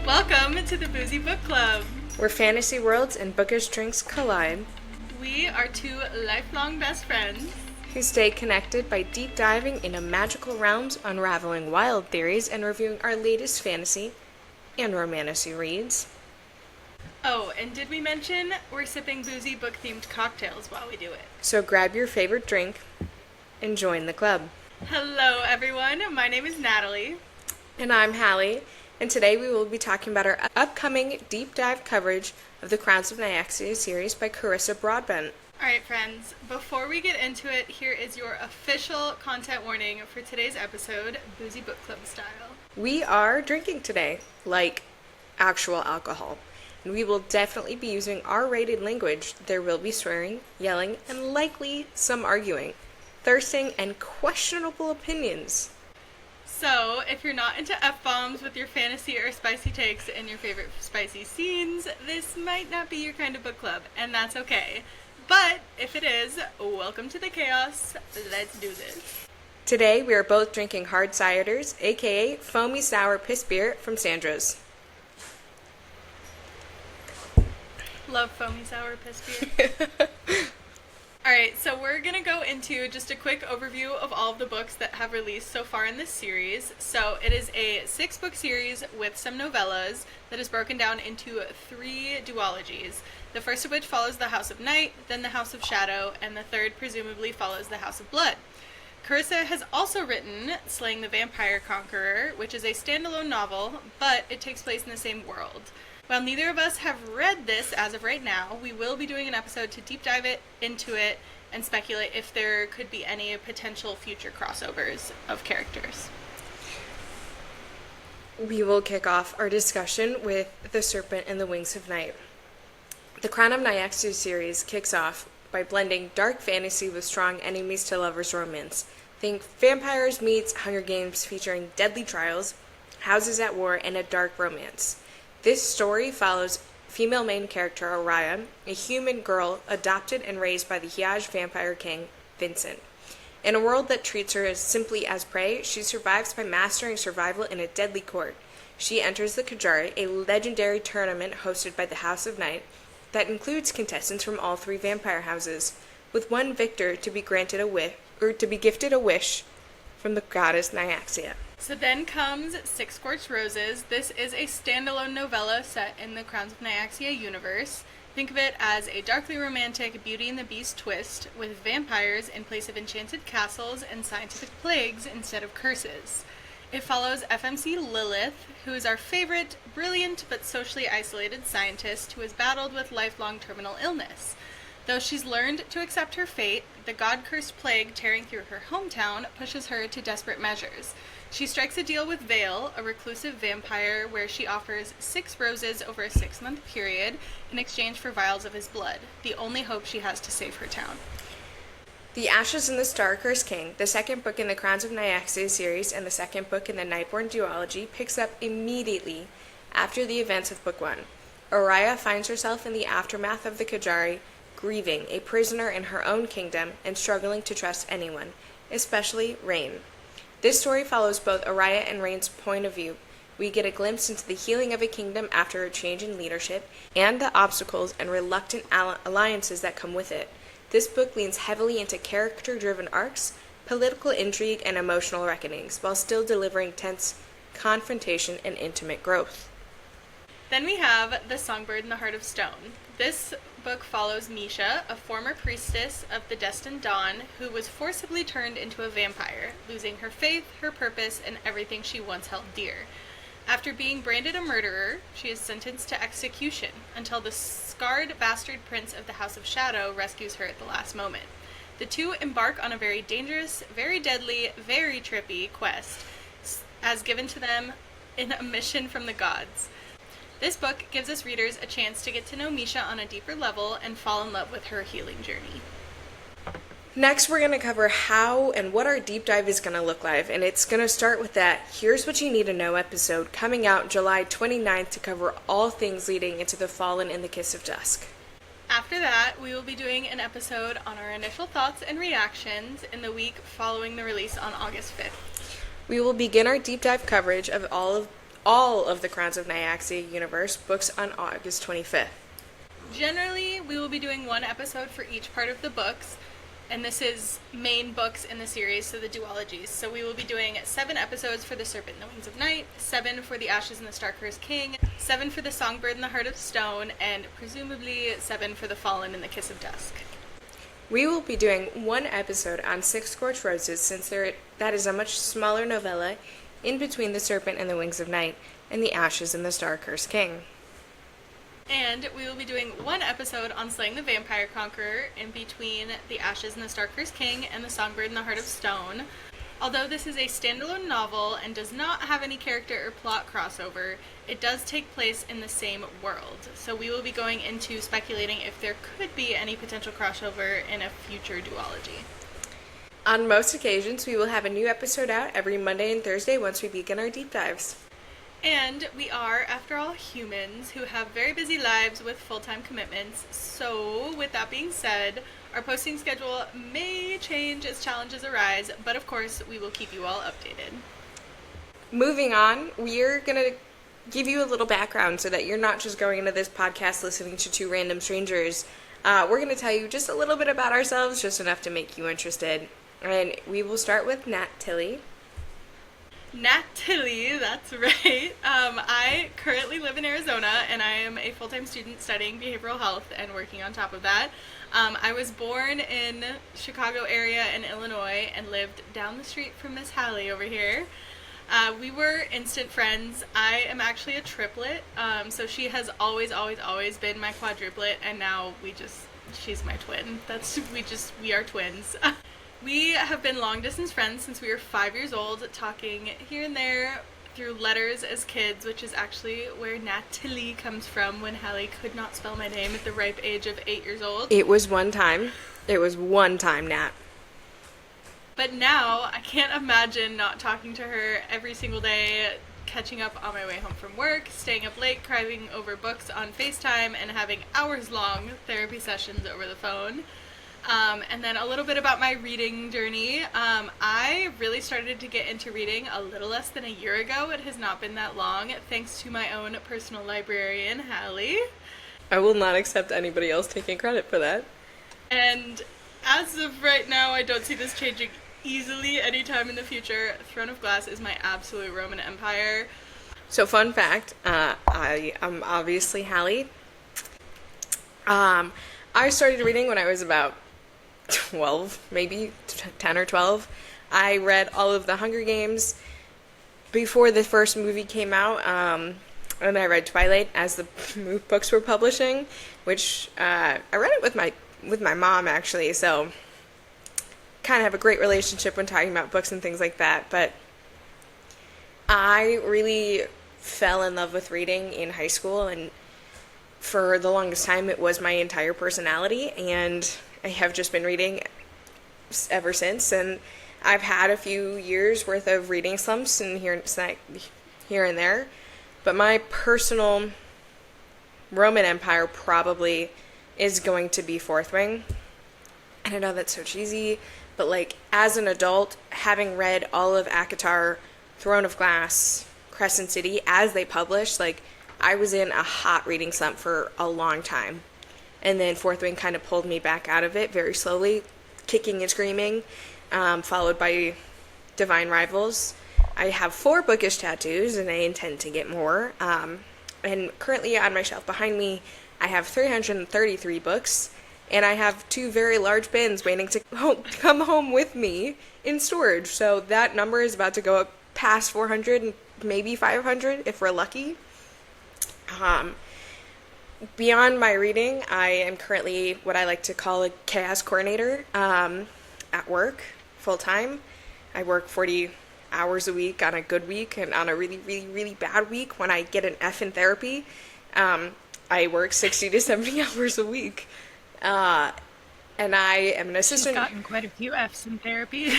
Welcome to the Boozy Bookclub, where fantasy worlds and bookish drinks collide. We are two lifelong best friends who stay connected by deep diving into magical realms, unraveling wild theories, and reviewing our latest fantasy and romantasy reads. Oh, and did we mention we're sipping boozy book-themed cocktails while we do it? So grab your favorite drink and join the club. Hello, everyone. My name is Natalie. And I'm Halle. And today we will be talking about our upcoming deep dive coverage of the Crowns of Nyaxia series by Carissa Broadbent. Alright friends, before we get into it, here is your official content warning for today's episode, Boozy Book Club style. We are drinking today, like actual alcohol. And we will definitely be using R-rated language. There will be swearing, yelling, and likely some arguing, thirsting, and questionable opinions. So, if you're not into F-bombs with your fantasy or spicy takes and your favorite spicy scenes, this might not be your kind of book club, and that's okay. But, if it is, welcome to the chaos. Let's do this. Today, we are both drinking hard ciders, aka foamy sour piss beer from Sandra's. Love foamy sour piss beer. Alright, so we're going to go into just a quick overview of all of the books that have released so far in this series. So it is a 6-book series with some novellas that is broken down into 3 duologies. The first of which follows the House of Night, then the House of Shadow, and the third presumably follows the House of Blood. Carissa has also written Slaying the Vampire Conqueror, which is a standalone novel, but it takes place in the same world. While neither of us have read this as of right now, we will be doing an episode to deep dive into it and speculate if there could be any potential future crossovers of characters. We will kick off our discussion with The Serpent and the Wings of Night. The Crown of Nyaxia series kicks off by blending dark fantasy with strong enemies to lovers romance. Think vampires meets Hunger Games featuring deadly trials, houses at war, and a dark romance. This story follows female main character Araya, a human girl adopted and raised by the Hyaj vampire king, Vincent. In a world that treats her as simply as prey, she survives by mastering survival in a deadly court. She enters the Kajari, a legendary tournament hosted by the House of Night that includes contestants from all 3 vampire houses, with one victor to be granted gifted a wish from the goddess Nyaxia. So then comes Six Scorched Roses. This is a standalone novella set in the Crowns of Nyaxia universe. Think of it as a darkly romantic Beauty and the Beast twist with vampires in place of enchanted castles and scientific plagues instead of curses. It follows FMC Lilith, who is our favorite, brilliant but socially isolated scientist who has battled with lifelong terminal illness. Though she's learned to accept her fate, the god-cursed plague tearing through her hometown pushes her to desperate measures. She strikes a deal with Vale, a reclusive vampire, where she offers 6 roses over a 6-month period in exchange for vials of his blood, the only hope she has to save her town. The Ashes and the Star-Cursed King, the second book in the Crowns of Nyaxia series and the second book in the Nightborn duology, picks up immediately after the events of Book 1. Araya finds herself in the aftermath of the Kajari, grieving, a prisoner in her own kingdom, and struggling to trust anyone, especially Rain. This story follows both Araya and Rain's point of view. We get a glimpse into the healing of a kingdom after a change in leadership, and the obstacles and reluctant alliances that come with it. This book leans heavily into character-driven arcs, political intrigue, and emotional reckonings, while still delivering tense confrontation and intimate growth. Then we have The Songbird and the Heart of Stone. This book follows Misha, a former priestess of the Destined Dawn, who was forcibly turned into a vampire, losing her faith, her purpose, and everything she once held dear. After being branded a murderer, she is sentenced to execution until the scarred bastard prince of the House of Shadow rescues her at the last moment. The two embark on a very dangerous, very deadly, very trippy quest, as given to them in a mission from the gods. This book gives us readers a chance to get to know Misha on a deeper level and fall in love with her healing journey. Next, we're going to cover how and what our deep dive is going to look like, and it's going to start with that Here's What You Need to Know episode coming out July 29th to cover all things leading into The Fallen and the Kiss of Dusk. After that, we will be doing an episode on our initial thoughts and reactions in the week following the release on August 5th. We will begin our deep dive coverage of all of all of the Crowns of Nyaxia universe books on August 25th. Generally, we will be doing one episode for each part of the books, and this is main books in the series, so the duologies. So we will be doing 7 episodes for The Serpent and the Wings of Night, 7 for The Ashes and the Star-Cursed King, 7 for The Songbird and the Heart of Stone, and presumably 7 for The Fallen and the Kiss of Dusk. We will be doing one episode on Six Scorched Roses, since that is a much smaller novella in between The Serpent and the Wings of Night and The Ashes and the Star-Cursed King. And we will be doing one episode on Slaying the Vampire Conqueror in between The Ashes and the Star-Cursed King and The Songbird and the Heart of Stone. Although this is a standalone novel and does not have any character or plot crossover, it does take place in the same world. So we will be going into speculating if there could be any potential crossover in a future duology. On most occasions, we will have a new episode out every Monday and Thursday once we begin our deep dives. And we are, after all, humans who have very busy lives with full-time commitments. So, with that being said, our posting schedule may change as challenges arise, but of course, we will keep you all updated. Moving on, we're going to give you a little background so that you're not just going into this podcast listening to 2 random strangers. We're going to tell you just a little bit about ourselves, just enough to make you interested. And we will start with Natalie. Natalie, that's right. I currently live in Arizona, and I am a full-time student studying behavioral health and working on top of that. I was born in Chicago area in Illinois and lived down the street from Miss Halle over here. We were instant friends. I am actually a triplet, so she has always been my quadruplet, and now she's my twin. We are twins. We have been long-distance friends since we were 5 years old, talking here and there through letters as kids, which is actually where Natalie comes from when Halle could not spell my name at the ripe age of 8 years old. It was one time, Nat. But now, I can't imagine not talking to her every single day, catching up on my way home from work, staying up late, crying over books on FaceTime, and having hours-long therapy sessions over the phone. And then a little bit about my reading journey. I really started to get into reading a little less than a year ago. It has not been that long, thanks to my own personal librarian, Halle. I will not accept anybody else taking credit for that. And as of right now, I don't see this changing easily anytime in the future. Throne of Glass is my absolute Roman Empire. So fun fact, I am obviously Halle. I started reading when I was about 12, maybe 10 or 12. I read all of the Hunger Games before the first movie came out, and I read Twilight as the books were publishing, which I read it with my mom, actually, so kind of have a great relationship when talking about books and things like that. But I really fell in love with reading in high school, and for the longest time it was my entire personality, and I have just been reading ever since. And I've had a few years worth of reading slumps and here and there, but my personal Roman Empire probably is going to be Fourth Wing. And I know that's so cheesy, but like as an adult, having read all of ACOTAR, Throne of Glass, Crescent City as they published, like I was in a hot reading slump for a long time. And then Fourth Wing kind of pulled me back out of it very slowly, kicking and screaming, followed by Divine Rivals. I have 4 bookish tattoos, and I intend to get more. And currently on my shelf behind me, I have 333 books, and I have 2 very large bins waiting to come home with me in storage. So that number is about to go up past 400, maybe 500 if we're lucky. Beyond my reading, I am currently what I like to call a chaos coordinator at work, full-time. I work 40 hours a week on a good week, and on a really, really, really bad week, when I get an F in therapy, I work 60 to 70 hours a week. And I am an assistant. She's gotten quite a few Fs in therapy.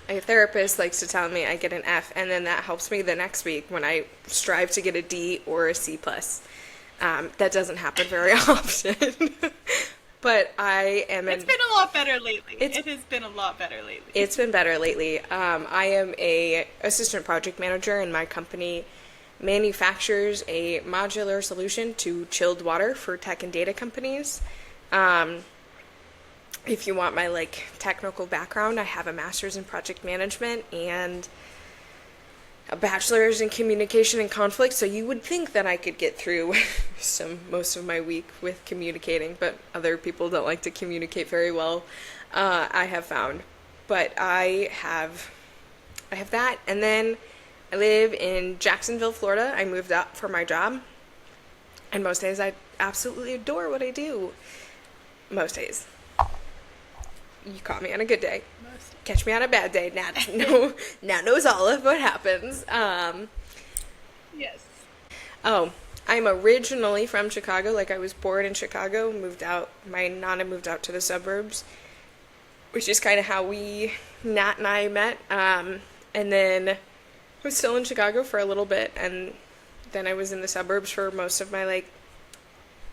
My therapist likes to tell me I get an F, and then that helps me the next week when I strive to get a D or a C+. That doesn't happen very often. But I am It's been a lot better lately. It has been a lot better lately. It's been better lately. I am a assistant project manager, and my company manufactures a modular solution to chilled water for tech and data companies. If you want my technical background, I have a master's in project management and a bachelor's in communication and conflict, so you would think that I could get through most of my week with communicating, but other people don't like to communicate very well, I have found. But I have that, and then I live in Jacksonville, Florida. I moved up for my job, and most days I absolutely adore what I do. Most days. You caught me on a good day. Catch me on a bad day. Nat knows all of what happens. Yes. Oh, I'm originally from Chicago. I was born in Chicago, moved out. My nana moved out to the suburbs, which is kind of how Nat and I met. And then I was still in Chicago for a little bit, and then I was in the suburbs for most of my late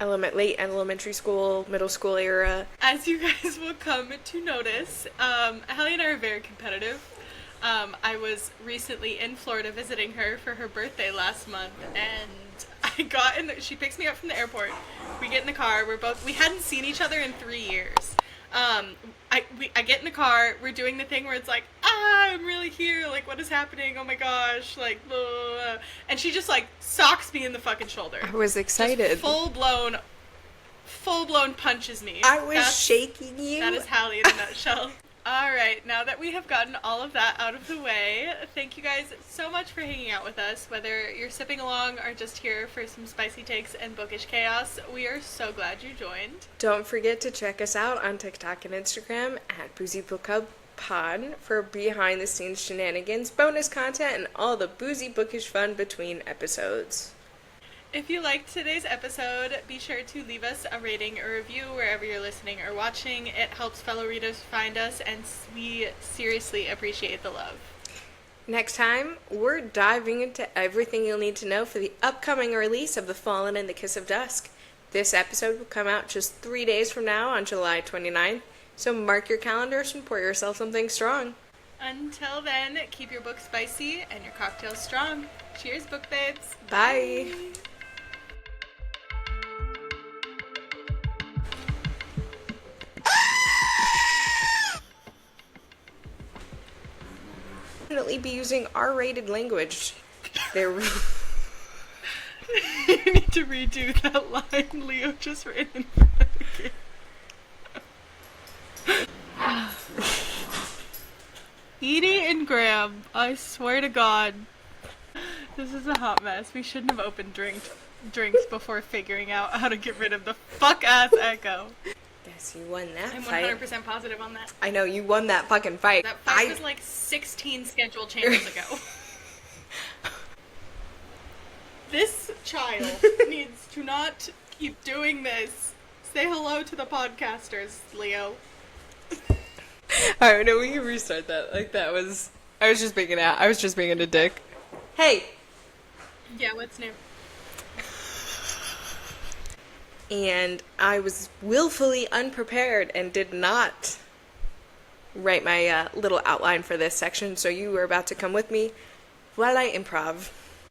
elementary school, middle school era. As you guys will come to notice, Halle and I are very competitive. I was recently in Florida visiting her for her birthday last month, and she picks me up from the airport. We get in the car. We hadn't seen each other in 3 years. I get in the car. We're doing the thing where it's I'm really here. What is happening? Oh my gosh. Blah, blah, blah. And she just socks me in the fucking shoulder. I was excited. Full blown punches me. That's shaking you. That is Halle in a nutshell. Alright, now that we have gotten all of that out of the way, thank you guys so much for hanging out with us. Whether you're sipping along or just here for some spicy takes and bookish chaos, we are so glad you joined. Don't forget to check us out on TikTok and Instagram at Boozy Bookclub Pod for behind the scenes shenanigans, bonus content, and all the boozy bookish fun between episodes. If you liked today's episode, be sure to leave us a rating or review wherever you're listening or watching. It helps fellow readers find us, and we seriously appreciate the love. Next time, we're diving into everything you'll need to know for the upcoming release of The Fallen and the Kiss of Dusk. This episode will come out just 3 days from now on July 29th, so mark your calendars and pour yourself something strong. Until then, keep your book spicy and your cocktails strong. Cheers, book babes. Bye. Definitely be using R-rated language. You need to redo that line Leo just ran in front again. Edie and Graham, I swear to God, this is a hot mess. We shouldn't have opened drinks before figuring out how to get rid of the fuck-ass echo. Guess you won that I'm fight. 100% positive on that. I know, you won that fucking fight. That fight was 16 scheduled changes ago. This child needs to not keep doing this. Say hello to the podcasters, Leo. Alright, no, we can restart that. I was just being a dick. Hey! Yeah, what's new? And I was willfully unprepared and did not write my little outline for this section, so you were about to come with me while I improv.